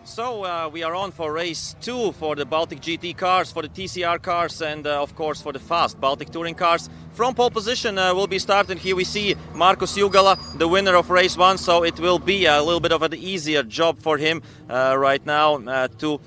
So we are on for race 2 for the Baltic GT cars, for the TCR cars, and of course for the fast Baltic Touring cars. From pole position we'll be starting. Here we see Markus Jugala, the winner of race 1, so it will be a little bit of an easier job for him right now to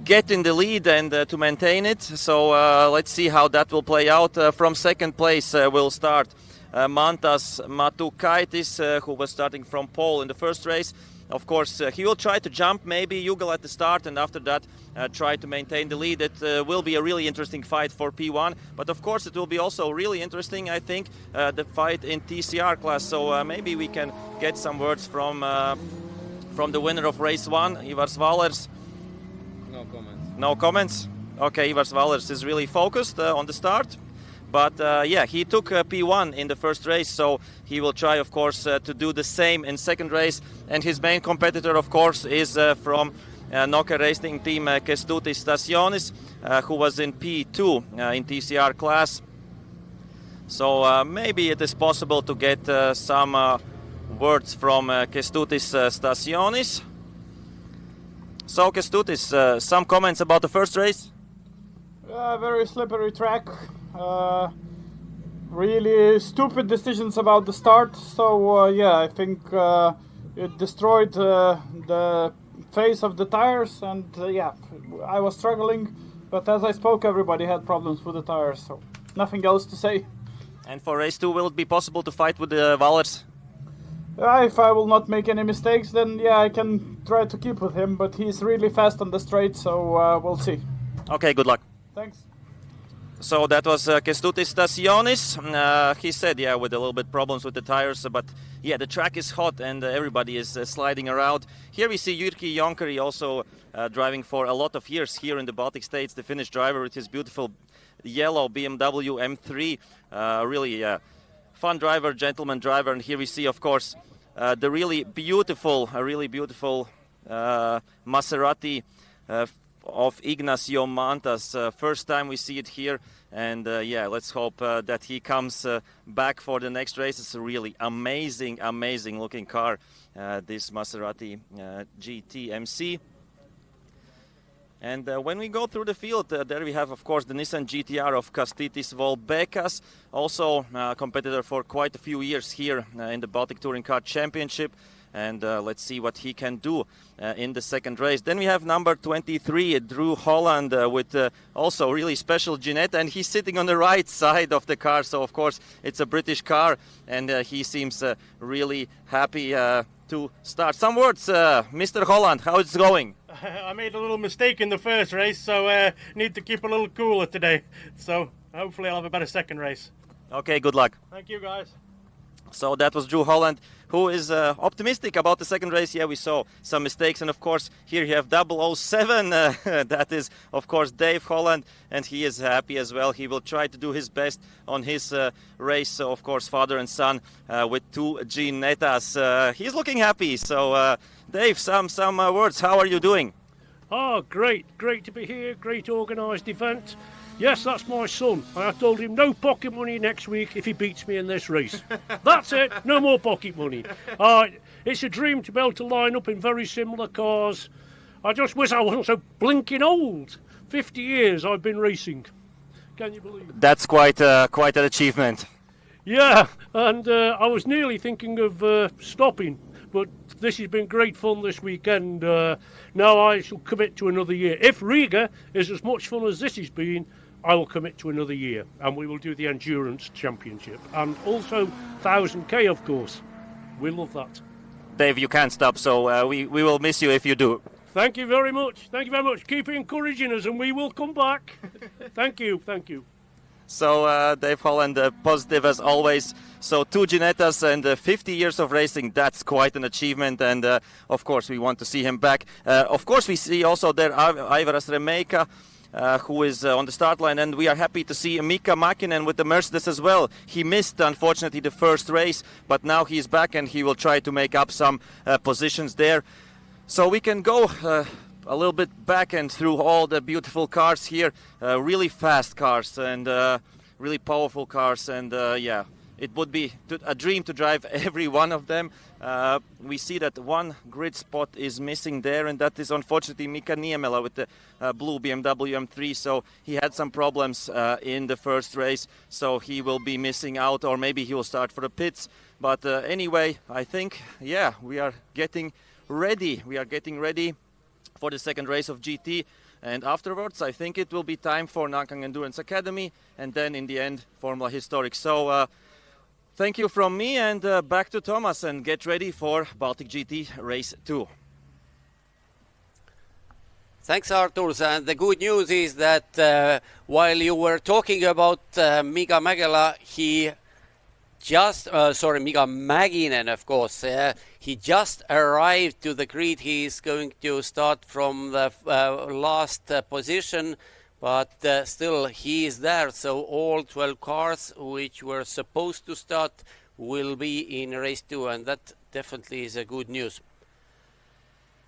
get in the lead and to maintain it. So let's see how that will play out. From second place will start Mantas Matukaitis, who was starting from pole in the first race. Of course, he will try to jump maybe Jugala at the start, and after that try to maintain the lead. It will be a really interesting fight for P1, but of course it will be also really interesting, I think, the fight in TCR class. So maybe we can get some words from the winner of race 1, Ivars Vallers. No comments. No comments? Okay, Ivars Vallers is really focused on the start. But yeah, he took P1 in the first race, so he will try, of course, to do the same in second race. And his main competitor, of course, is from Nokia Racing Team Kestutis Stasionis, who was in P2 in TCR class. So maybe it is possible to get some words from Kestutis Stasionis. So Kestutis, some comments about the first race? Very slippery track. Really stupid decisions about the start. So yeah, I think it destroyed the face of the tires, and yeah, I was struggling. But as I spoke, everybody had problems with the tires, so nothing else to say. And for race 2, will it be possible to fight with the Vallers? If I will not make any mistakes, then yeah, I can try to keep with him. But he's really fast on the straight, so we'll see. Okay, good luck. Thanks. So that was Kestutis Stasionis. He said, yeah, with a little bit problems with the tires, but yeah, the track is hot and everybody is sliding around. Here we see Jyrki Jonkkari also driving for a lot of years here in the Baltic States, the Finnish driver with his beautiful yellow BMW M3. Really fun driver, gentleman driver. And here we see, of course, the really beautiful Maserati of Ignas Jomantas. First time we see it here, and yeah, let's hope that he comes back for the next race. It's a really amazing looking car, this Maserati GT MC. And when we go through the field, there we have, of course, the Nissan GTR of Kastytis Volbeikas, also a competitor for quite a few years here in the Baltic Touring Car Championship. And let's see what he can do in the second race. Then we have number 23, Drew Holland, with also really special Ginetta, and he's sitting on the right side of the car. So, of course, it's a British car, and he seems really happy to start. Some words, Mr. Holland, how it's going? I made a little mistake in the first race, so need to keep a little cooler today. So, hopefully I'll have a better second race. Okay, good luck. Thank you, guys. So that was Drew Holland, who is optimistic about the second race. Yeah, we saw some mistakes, and of course here you have 007. That is, of course, Dave Holland, and he is happy as well. He will try to do his best on his race. So, of course, father and son with 2 Ginettas. He's looking happy. So, Dave, some words. How are you doing? Oh, great to be here. Great organised event. Yes, that's my son. I told him no pocket money next week if he beats me in this race. That's it, no more pocket money. It's a dream to be able to line up in very similar cars. I just wish I wasn't so blinking old. 50 years I've been racing. Can you believe it? That's quite an achievement. Yeah, and I was nearly thinking of stopping, but this has been great fun this weekend. Now I shall commit to another year. If Riga is as much fun as this has been, I will commit to another year, and we will do the Endurance Championship. And also 1000k, of course. We love that. Dave, you can't stop, so we will miss you if you do. Thank you very much. Thank you very much. Keep encouraging us, and we will come back. Thank you. So, Dave Holland, positive as always. So, 2 Ginettas and 50 years of racing, that's quite an achievement. And, of course, we want to see him back. Of course, we see also there Aivaras Remeika, who is on the start line. And we are happy to see Mika Makinen with the Mercedes as well. He missed, unfortunately, the first race, but now he's back and he will try to make up some positions there. So, we can go a little bit back and through all the beautiful cars here. Really fast cars and really powerful cars. And, yeah, it would be a dream to drive every one of them. We see that one grid spot is missing there, and that is unfortunately Mika Niemela with the blue BMW M3. So he had some problems in the first race, so he will be missing out, or maybe he will start for the pits. But anyway, I think, yeah, we are getting ready. We are getting ready for the second race of GT. And afterwards, I think it will be time for Nankang Endurance Academy, and then in the end, Formula Historic. So thank you from me, and back to Thomas, and get ready for Baltic GT Race 2. Thanks, Arturs. And the good news is that while you were talking about Mika Mäkelä, Mika Makinen, of course. He just arrived to the grid. He is going to start from the last position, but still he is there. So all 12 cars which were supposed to start will be in race 2, and that definitely is a good news.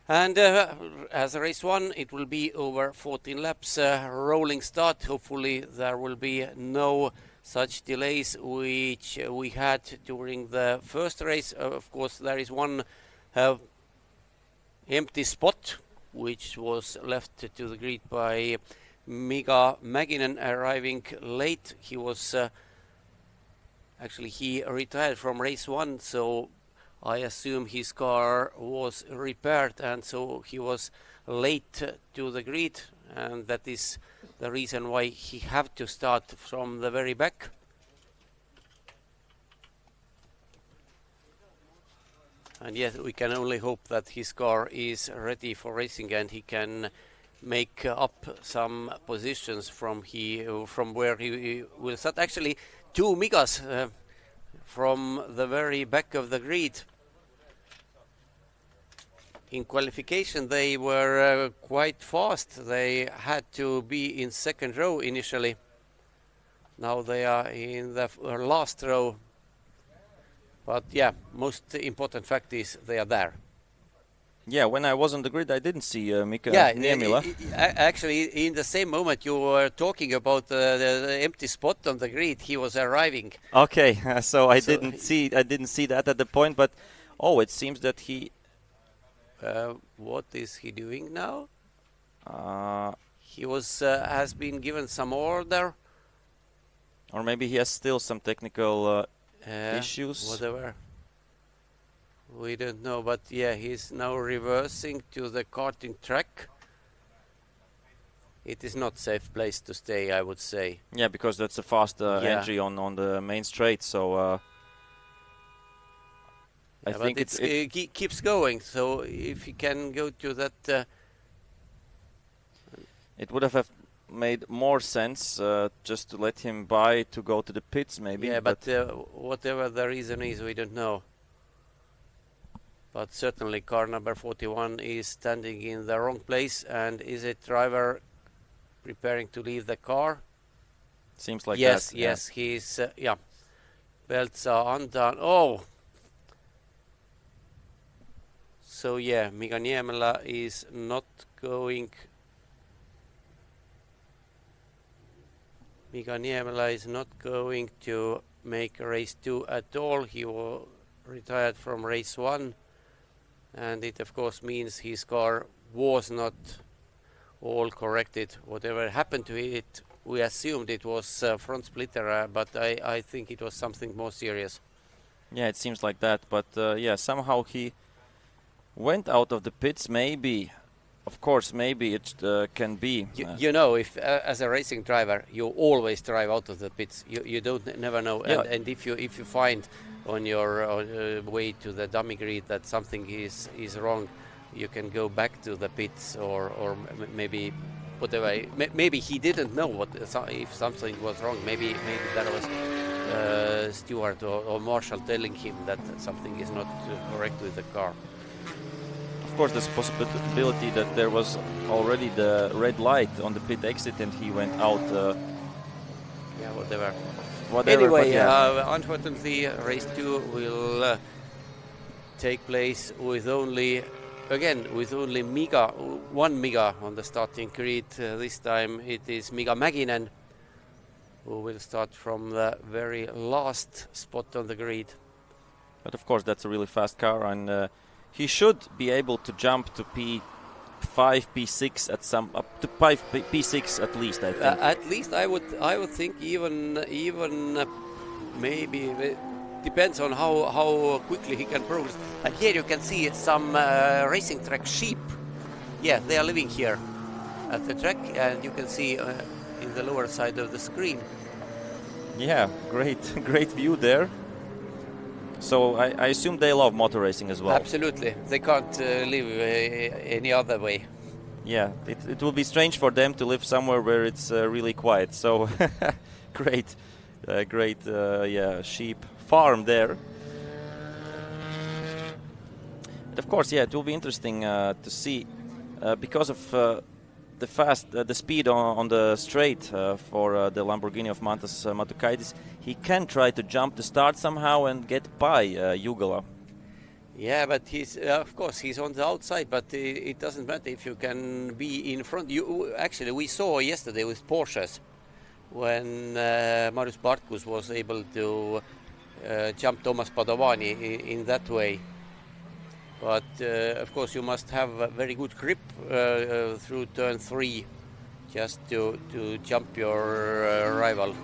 And as race 1, it will be over 14 laps, rolling start. Hopefully there will be no such delays which we had during the first race. Of course, there is one empty spot which was left to the grid by Mika Makinen, arriving late. He was actually he retired from race 1, so I assume his car was repaired, and so he was late to the grid, and that is the reason why he have to start from the very back. And yes, we can only hope that his car is ready for racing and he can make up some positions from where he will start. Actually, two Mikas from the very back of the grid. In qualification, they were quite fast. They had to be in second row initially. Now they are in the last row. But yeah, most important fact is they are there. Yeah, when I was on the grid, I didn't see Mika Niemela. Actually, in the same moment you were talking about the empty spot on the grid, he was arriving. Okay, so I didn't see that at the point, but it seems that he. What is he doing now? He has been given some order. Or maybe he has still some technical issues. Whatever. We don't know, but yeah, he's now reversing to the karting track. It is not safe place to stay, I would say. Yeah, because that's a fast entry on the main straight, so I think it keeps going. So if he can go to that, it would have made more sense just to let him by to go to the pits, maybe. Yeah, but whatever the reason is, we don't know. But certainly car number 41 is standing in the wrong place. And is it driver preparing to leave the car? Seems like yes, that. Yes, he's, belts are undone. Oh! So yeah, Mika Niemela is not going... Mika Niemela is not going to make race 2 at all. He retired from race 1. And it of course means his car was not all corrected. Whatever happened to it, we assumed it was front splitter, but I think it was something more serious. Yeah, it seems like that. But yeah, somehow he went out of the pits. Maybe, of course, maybe it can be. You know, if as a racing driver, you always drive out of the pits. You never know. Yeah. And if you find on your way to the dummy grid that something is wrong, you can go back to the pits or maybe whatever. Maybe he didn't know if something was wrong. Maybe that was Stewart or Marshall telling him that something is not correct with the car. Of course, there's a possibility that there was already the red light on the pit exit and he went out. Yeah, whatever. Anyway, unfortunately, race 2 will take place with only one Mika on the starting grid. This time it is Mika Makinen, who will start from the very last spot on the grid. But of course, that's a really fast car, and he should be able to jump to P5, P6 at some up to P6 at least. I think. At least I would think even maybe depends on how quickly he can progress. And here you can see some racing track sheep. Yeah, they are living here at the track, and you can see in the lower side of the screen. Yeah, great view there. So I assume they love motor racing as well. Absolutely, they can't live any other way. Yeah, it will be strange for them to live somewhere where it's really quiet. So great sheep farm there. And of course, yeah, it will be interesting to see because of the speed on the straight for the Lamborghini of Mantas Matukaitis. He can try to jump the start somehow and get by Jugala. Yeah, but he's of course he's on the outside, but it doesn't matter if you can be in front. Actually, we saw yesterday with Porsches when Marius Bartkus was able to jump Thomas Padovani in that way. But of course you must have a very good grip through turn 3 just to jump your rival.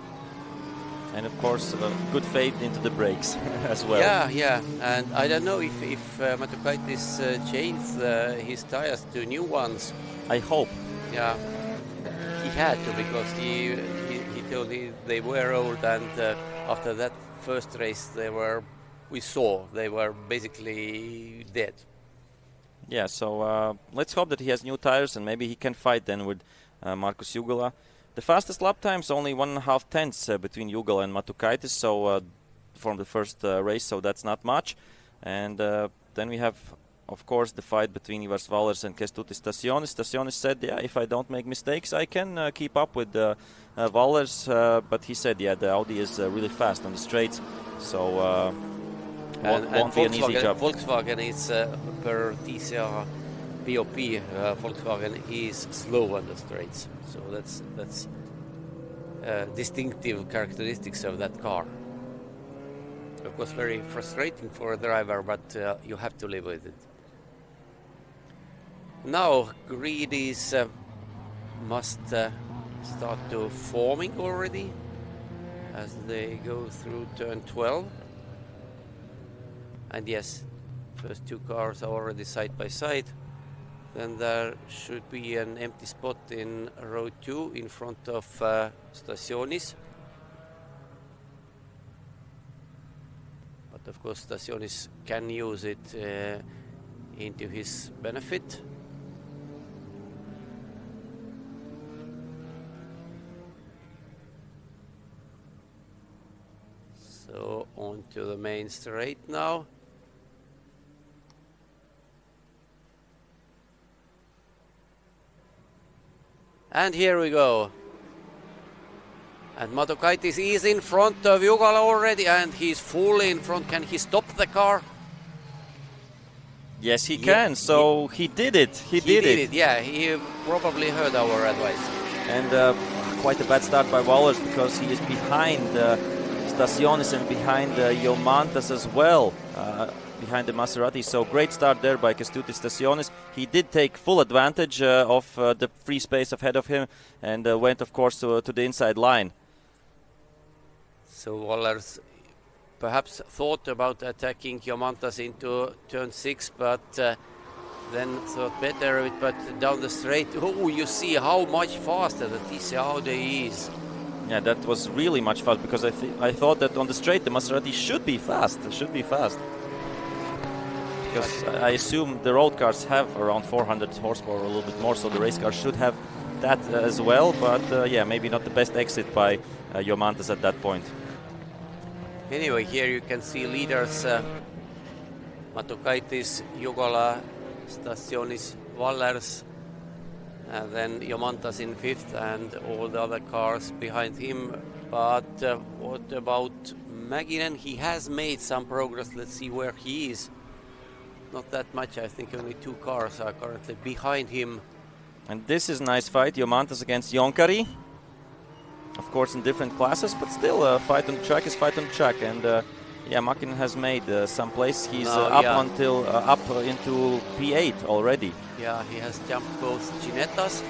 And of course good fade into the brakes as well. Yeah, and I don't know if Matukaitis changed his tires to new ones. I hope. Yeah, he had to, because he told me they were old, and after that first race they were basically dead. Yeah, so let's hope that he has new tires and maybe he can fight then with Markus Jugala. The fastest lap times only 1.5 tenths between Jugala and Matukaitis, so from the first race, so that's not much. And then we have, of course, the fight between Ivars Vallers and Kestutis Stasionis. Stasionis said, yeah, if I don't make mistakes, I can keep up with Vallers, but he said, yeah, the Audi is really fast on the straights, so won't be an easy job. Volkswagen is per TCR BOP. Volkswagen is slow on the straights, so that's distinctive characteristics of that car. Of course, very frustrating for a driver, but you have to live with it. Now grid is must start to forming already as they go through turn 12. And yes, first two cars are already side by side. Then there should be an empty spot in row 2 in front of Stasionis. But of course Stasionis can use it into his benefit. So on to the main straight now. And here we go. And Matukaitis is in front of Jugala already, and he's fully in front. Can he stop the car? Yes, he can. So he did it. He did it. Yeah, he probably heard our advice. And quite a bad start by Vallers, because he is behind Stasionis and behind Jomantas as well, behind the Maserati. So great start there by Kestutis Stasionis. He did take full advantage of the free space ahead of him and went, of course, to the inside line. So Vallers perhaps thought about attacking Jomantas into turn 6, but then thought better of it. But down the straight, you see how much faster the TCR Audi is. Yeah, that was really much fast, because I thought that on the straight the Maserati should be fast. Because I assume the road cars have around 400 horsepower, a little bit more, so the race car should have that as well. But yeah, maybe not the best exit by Jomantas at that point. Anyway, here you can see leaders Matukaitis, Jugala, Stasionis, Vallers, and then Jomantas in 5th and all the other cars behind him. But what about Makinen? He has made some progress. Let's see where he is. Not that much. I think only 2 cars are currently behind him. And this is a nice fight. Jomantas against Jonkkari. Of course in different classes, but still fight on the track is fight on the track. And Yeah, Makinen has made some place. He's Now, up yeah. until up into P8 already. Yeah, he has jumped both Ginetas.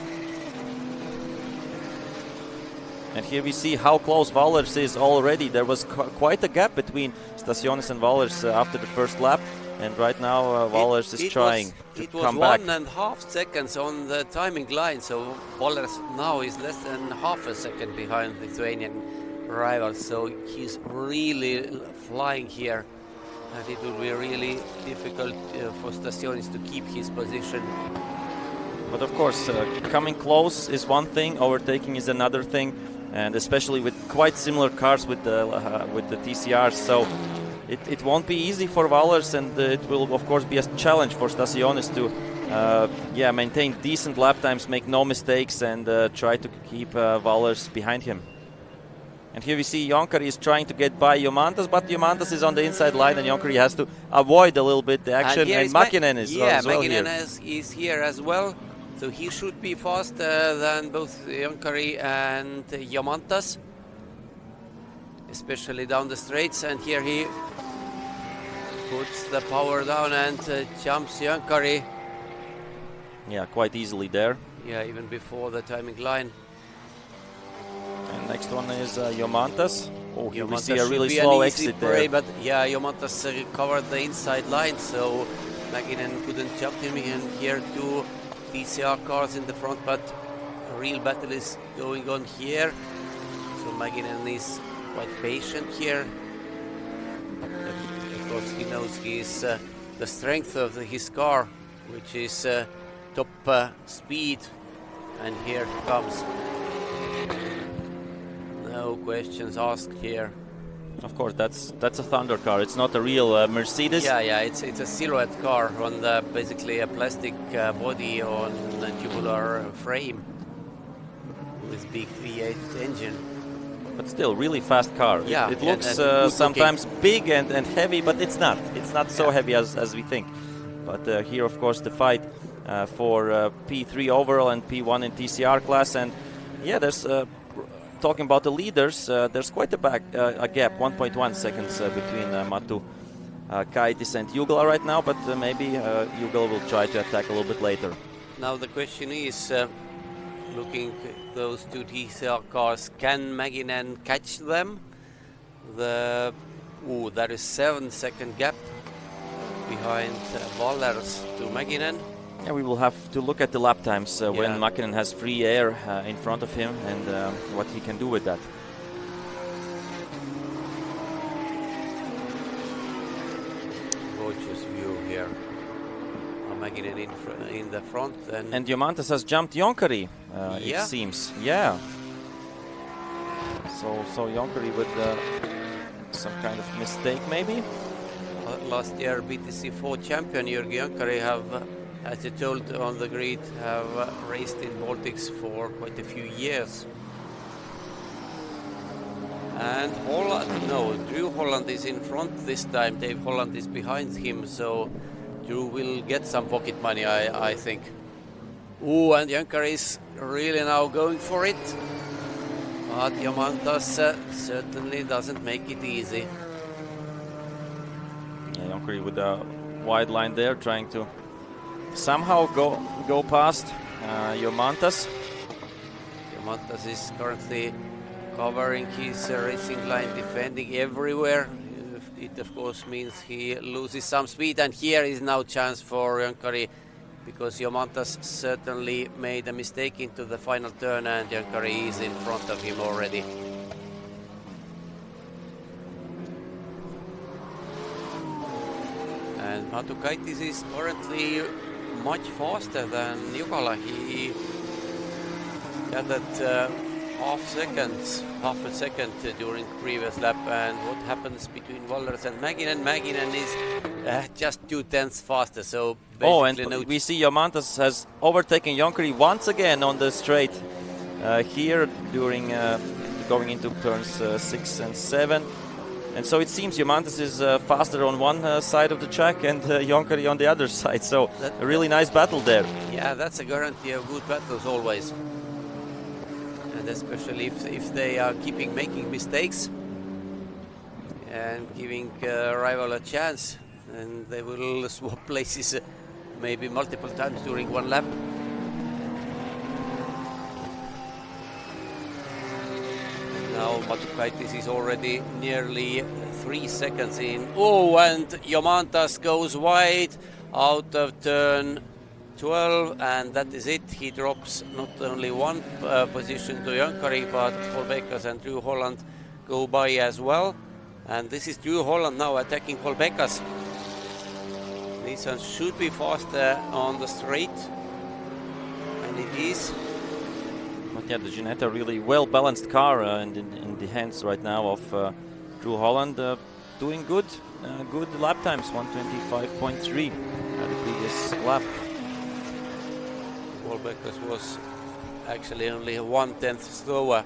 And here we see how close Vallers is already. There was quite a gap between Stasionis and Vallers after the first lap. And right now Vallers is trying to come back. It was 1.5 seconds on the timing line, so Vallers now is less than half a second behind the Lithuanian rival. So he's really flying here. And it will be really difficult for Stasionis to keep his position. But of course, coming close is one thing, overtaking is another thing. And especially with quite similar cars with the TCRs. So it won't be easy for Vallers, and it will of course be a challenge for Stasionis to maintain decent lap times, make no mistakes, and try to keep Vallers behind him. And here we see Jonkkari is trying to get by Jomantas, but Jomantas is on the inside line, and Jonkkari has to avoid a little bit the action. And Makinen is as well here. Makinen is here as well, so he should be faster than both Jonkkari and Jomantas, especially down the straights. And here he puts the power down and jumps Jonkkari. Yeah, quite easily there. Yeah, even before the timing line. And next one is Jomantas. Oh, here we Jomantas see a really should be slow an easy exit prey, there. but yeah, Jomantas covered the inside line, so Makinen couldn't jump him in. Here two TCR cars in the front, but a real battle is going on here. So Makinen is quite patient here. Of course, he knows the strength of his car, which is top speed, and here he comes. No questions asked here. Of course, that's a Thunder car. It's not a real Mercedes. Yeah, it's a silhouette car on basically a plastic body on a tubular frame with big V8 engine. But still, really fast car. Yeah, it looks and sometimes big and heavy, but it's not. It's not so heavy as we think. But here, of course, the fight for P3 overall and P1 in TCR class. And yeah, there's talking about the leaders. There's quite a gap, 1.1 seconds between Matukaitis and Jugala right now. But maybe Jugala will try to attack a little bit later. Now the question is, looking at those two TCR cars, can Makinen catch them? There is 7-second gap behind Vallers to Makinen. Yeah, we will have to look at the lap times when Makinen has free air in front of him and what he can do with that. Gorgeous view here. Makinen in the front. And Jomantas has jumped Jonkkari, it seems. Yeah. So Jonkkari with some kind of mistake maybe. Last year BTC 4 champion Jyrki Jonkkari have, as you told on the grid, have raced in Baltics for quite a few years. And Drew Holland is in front this time. Dave Holland is behind him, so Drew will get some pocket money, I think. And Jonkkari is really now going for it. But Jomantas certainly doesn't make it easy. Yeah, Jonkkari with a wide line there, trying to somehow go past Jomantas. Jomantas is currently covering his racing line, defending everywhere. It of course means he loses some speed, and here is now chance for Jonkkari, because Jomantas certainly made a mistake into the final turn, and Jonkkari is in front of him already. And Matukaitis is currently much faster than Jugala. He gathered half a second during previous lap. And what happens between Vallers and Makinen? Makinen is just 2/10 faster, so basically we see Jomantas has overtaken Jonkkari once again on the straight here during going into turns 6 and 7. And so it seems Jomantas is faster on one side of the track and Jonkkari on the other side. So a really nice battle there. Yeah, that's a guarantee of good battles always. And especially if they are making mistakes. and giving rival a chance, and they will swap places maybe multiple times during one lap. Now Matukaitis is already nearly 3 seconds in. Oh, and Jomantas goes wide out of turn 12, and that is it. He drops not only one position to Jonkkari, but Volbeikas and Drew Holland go by as well. And this is Drew Holland now attacking Volbeikas. This one should be faster on the straight, and it is. But yeah, the Ginetta really well-balanced car in the hands right now of Drew Holland, doing good lap times, 1:25.3 at the previous lap. Volbeikas was actually only 1/10 slower,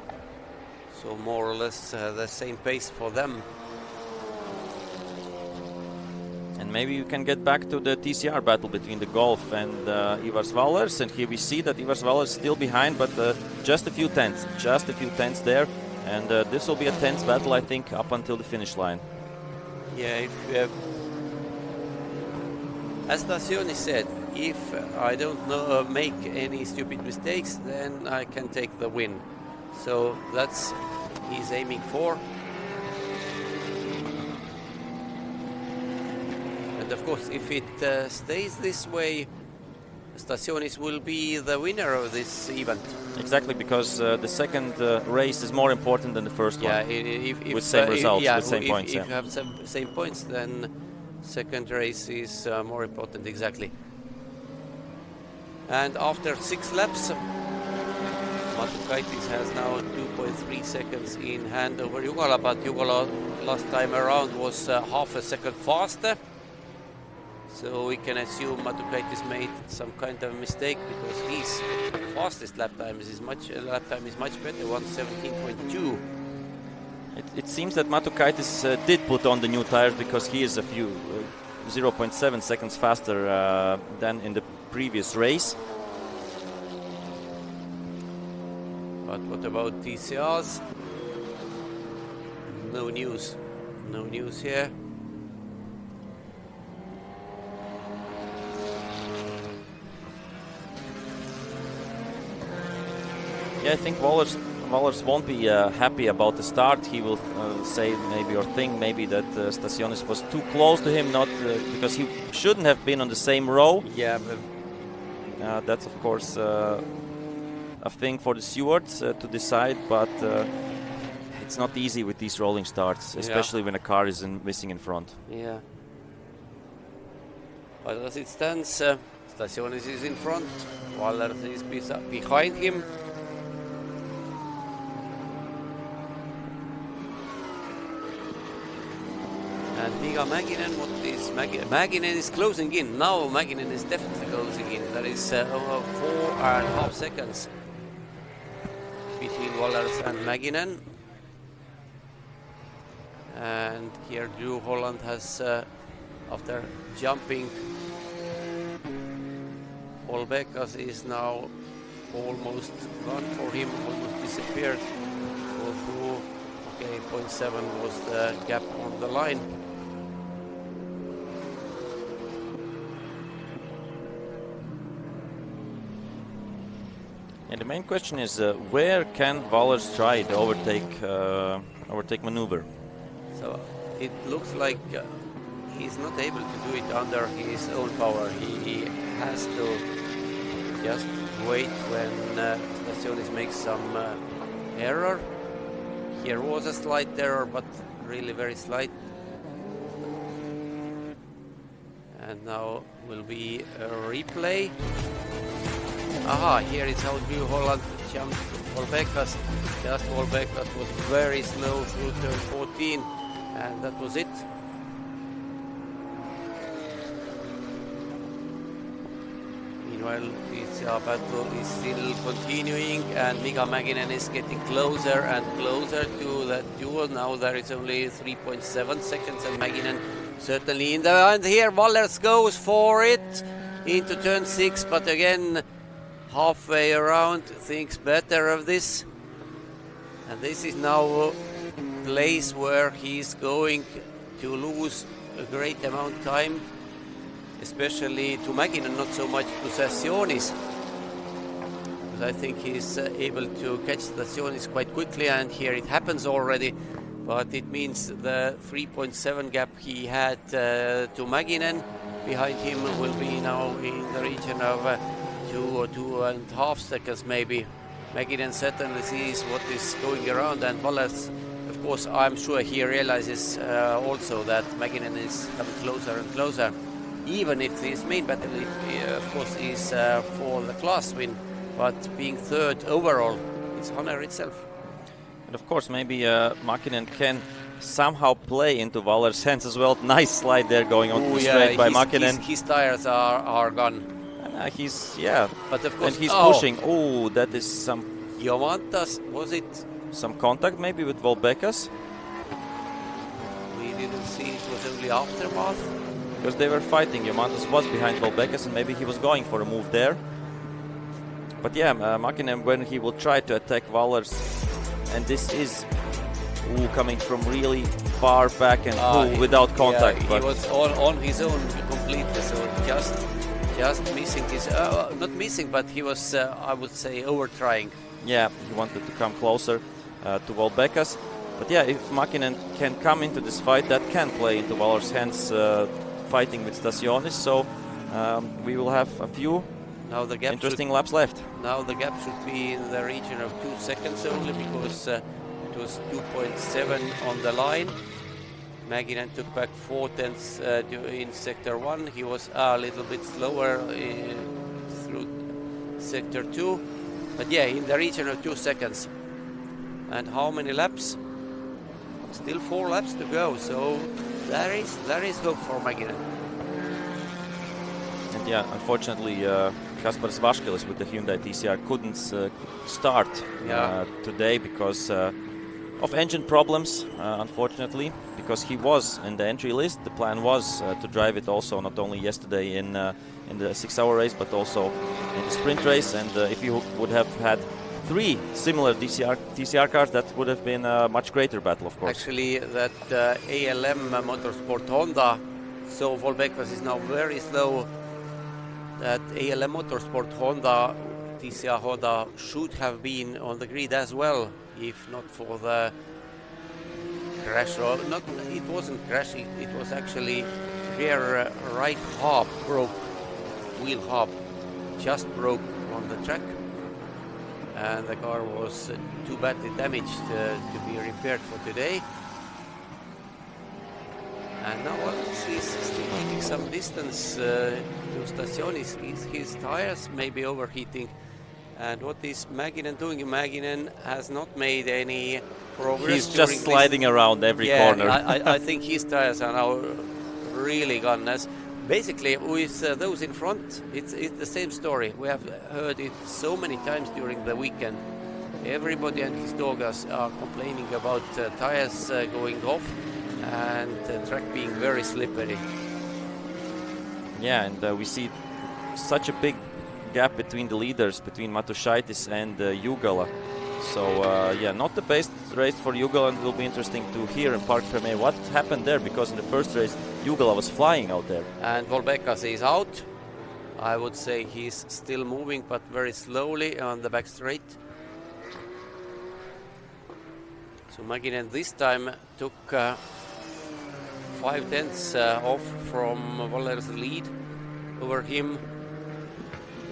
so more or less the same pace for them. And maybe you can get back to the TCR battle between the Golf and Ivars Vallers, and here we see that Ivars Vallers still behind, but just a few tenths there, and this will be a tense battle, I think, up until the finish line. Yeah, as Stasionis said, if I don't make any stupid mistakes, then I can take the win. So that's he's aiming for. And of course, if it stays this way, Stasionis will be the winner of this event. Exactly, because the second race is more important than the first one. Yeah, with same results, with same points. If you have same points, then second race is more important, exactly. And after 6 laps, Matukaitis has now 2.3 seconds in hand over Jugala, but Jugala last time around was half a second faster. So we can assume Matukaitis made some kind of mistake, because his fastest lap time is much better, 1:17.2. It seems that Matukaitis did put on the new tires, because he is a few 0.7 seconds faster than in the previous race. But what about TCRs? No news here. Yeah, I think Vallers won't be happy about the start. He will say maybe, or think maybe, that Stasionis was too close to him, not because he shouldn't have been on the same row. Yeah, but that's of course a thing for the stewards to decide, but it's not easy with these rolling starts, especially when a car is missing in front. Yeah. But as it stands, Stasionis is in front, Vallers is behind him. And Mika Makinen, Makinen is closing in. Now Makinen is definitely closing in. There is over 4.5 seconds between Vallers and Makinen. And here Drew Holland has, after jumping, Volbeikas is now almost gone for him, almost disappeared. Go through. Okay, 0.7 was the gap on the line. And the main question is, where can Vallers try the overtake maneuver? So it looks like he's not able to do it under his own power. He has to just wait when Stasionis makes some error. Here was a slight error, but really very slight. And now will be a replay. Aha, here is how Drew Holland jumped Volbeikas. Just Volbeikas was very slow through turn 14, and that was it. Meanwhile, this battle is still continuing, and Mika Makinen is getting closer and closer to that duel. Now there is only 3.7 seconds, and Makinen certainly in the end here. Vallers goes for it into turn 6, but again, halfway around, thinks better of this. And this is now place where he's going to lose a great amount of time, especially to Makinen, not so much to Stasionis. I think he's able to catch Stasionis quite quickly, and here it happens already. But it means the 3.7 gap he had to Makinen behind him will be now in the region of 2 or 2.5 seconds maybe. Makinen certainly sees what is going around, and Vallers, of course, I'm sure he realizes also that Makinen is coming closer and closer. Even if his main battle, of course, is for the class win, but being third overall, it's honor itself. And of course, maybe Makinen can somehow play into Vallers' hands as well. Nice slide there going on the straight by Makinen. His tires are gone. But of course, and he's pushing. Oh, that is some... Jomantas, was it? Some contact maybe with Volbeikas. We didn't see, it was only aftermath. Because they were fighting. Jomantas was behind Volbeikas and maybe he was going for a move there. But yeah, Makinen, when he will try to attack Vallers, and this is coming from really far back and without contact. Yeah, he was on his own completely, so just missing his... not missing, but he was, I would say, over-trying. Yeah, he wanted to come closer to Volbeikas. But yeah, if Makinen can come into this fight, that can play into Vallers' hands fighting with Stasionis. So we will have a few interesting laps left. Now the gap should be in the region of 2 seconds only, because it was 2.7 on the line. Makinen took back 4 tenths in sector 1. He was a little bit slower through sector 2. But yeah, in the region of 2 seconds. And how many laps? Still 4 laps to go, so there is hope for Makinen. And yeah, unfortunately, Kaspars Vaškelis with the Hyundai TCR couldn't start today because of engine problems, unfortunately, because he was in the entry list. The plan was to drive it also not only yesterday in the 6-hour race, but also in the sprint race. And if you would have had 3 similar TCR cars, that would have been a much greater battle, of course. Actually, that ALM Motorsport Honda, so Volbeikas is now very slow. That ALM Motorsport Honda, TCR Honda, should have been on the grid as well, if not for the crash. Or not, it wasn't crashing, it was actually rear right hub broke, wheel hub just broke on the track, and the car was too badly damaged to be repaired for today. And now he's still making some distance to Stasionis. His tires may be overheating. And what is Makinen doing? Makinen has not made any progress. He's just sliding around every corner. I think his tires are now really gone. As basically, with those in front, it's the same story. We have heard it so many times during the weekend. Everybody and his dogs are complaining about tires going off and the track being very slippery. Yeah, and we see such a big gap between the leaders, between Matukaitis and Jugala. So yeah, not the best race for Jugala, and it will be interesting to hear in Parc Fermé what happened there, because in the first race Jugala was flying out there. And Volbeikas is out. I would say he's still moving, but very slowly on the back straight. So Makinen this time took 5 tenths off from Vallers' lead over him,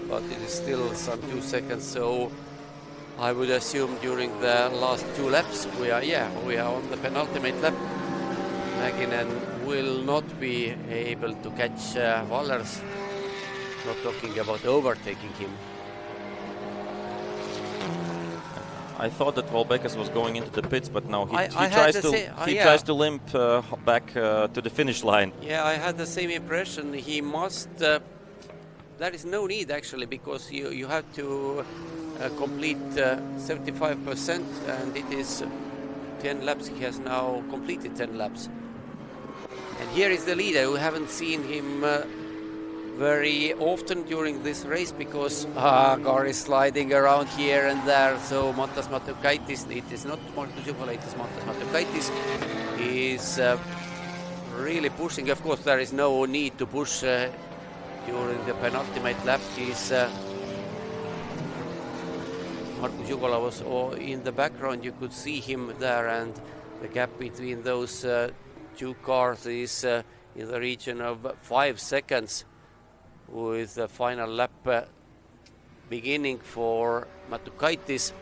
but it is still some 2 seconds. So I would assume during the last 2 laps we are on the penultimate lap. Makinen will not be able to catch Vallers. Not talking about overtaking him. I thought that Volbeikas was going into the pits, but no, he tries to limp back to the finish line. Yeah, I had the same impression. He must. There is no need actually, because you have to complete 75%, and it is 10 laps. He has now completed 10 laps. And here is the leader. We haven't seen him very often during this race because car is sliding around here and there. So Mantas Matukaitis, it is not Markus Jugala, it is Mantas Matukaitis, is really pushing. Of course, there is no need to push during the penultimate lap. Markus Jugala was in the background, you could see him there, and the gap between those two cars is in the region of 5 seconds, with the final lap beginning for Matukaitis.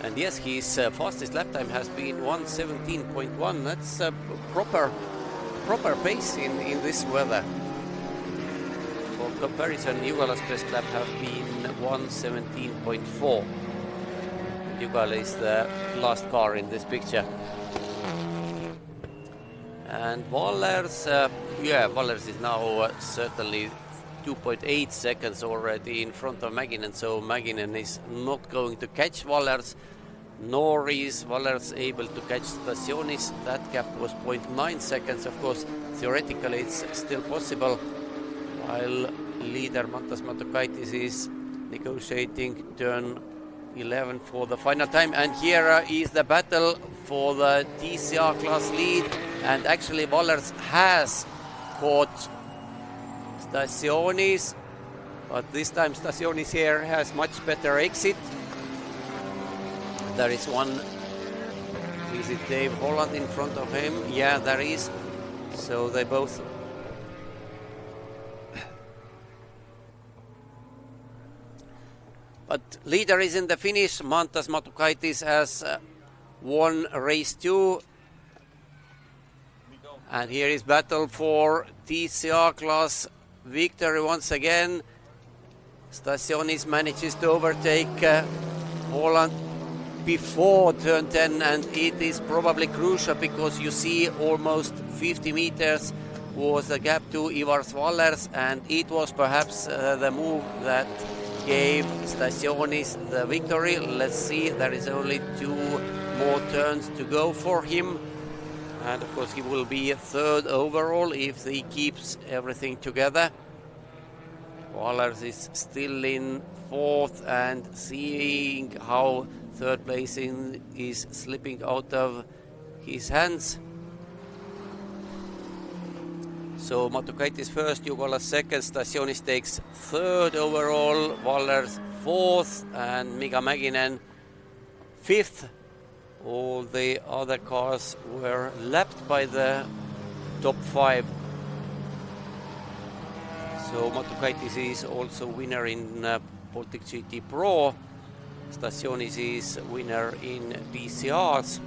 And yes, his fastest lap time has been 1:17.1. That's a proper pace in this weather. For comparison, Jugala's best lap have been 1:17.4. Jugala is the last car in this picture. And Vallers, Vallers is now certainly 2.8 seconds already in front of Makinen, so Makinen is not going to catch Vallers, nor is Vallers able to catch Stasionis. That gap was 0.9 seconds. Of course, theoretically it's still possible, while leader Mantas Matukaitis is negotiating turn 11 for the final time. And here is the battle for the TCR class lead. And actually Vallers has caught Stasionis, but this time Stasionis here has much better exit. There is one, is it Dave Holland in front of him? Yeah, there is. So they both... But leader is in the finish. Mantas Matukaitis has won race 2. And here is battle for TCR class victory once again. Stasionis manages to overtake Holland before turn 10, and it is probably crucial because you see almost 50 meters was the gap to Ivars Vallers, and it was perhaps the move that gave Stasionis the victory. Let's see, there is only 2 more turns to go for him. And of course he will be third overall if he keeps everything together. Vallers is still in fourth, and seeing how third place is slipping out of his hands. So Matukaitis first, Jugala second, Stasionis takes third overall, Vallers fourth, and Mika Makinen fifth. All the other cars were lapped by the top 5. So Matukaitis is also winner in Baltic GT PRO. Stasionis is winner in TCRs.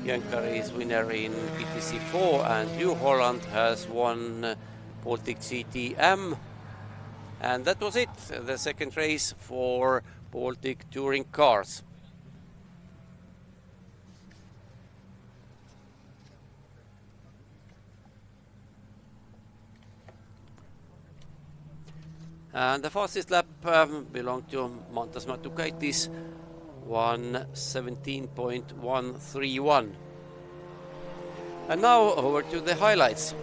Jonkkari is winner in BGT 4, and Drew Holland has won Baltic GT M. And that was it, the second race for Baltic Touring Cars. And the fastest lap belonged to Mantas Matukaitis, 1:17.131. And now over to the highlights.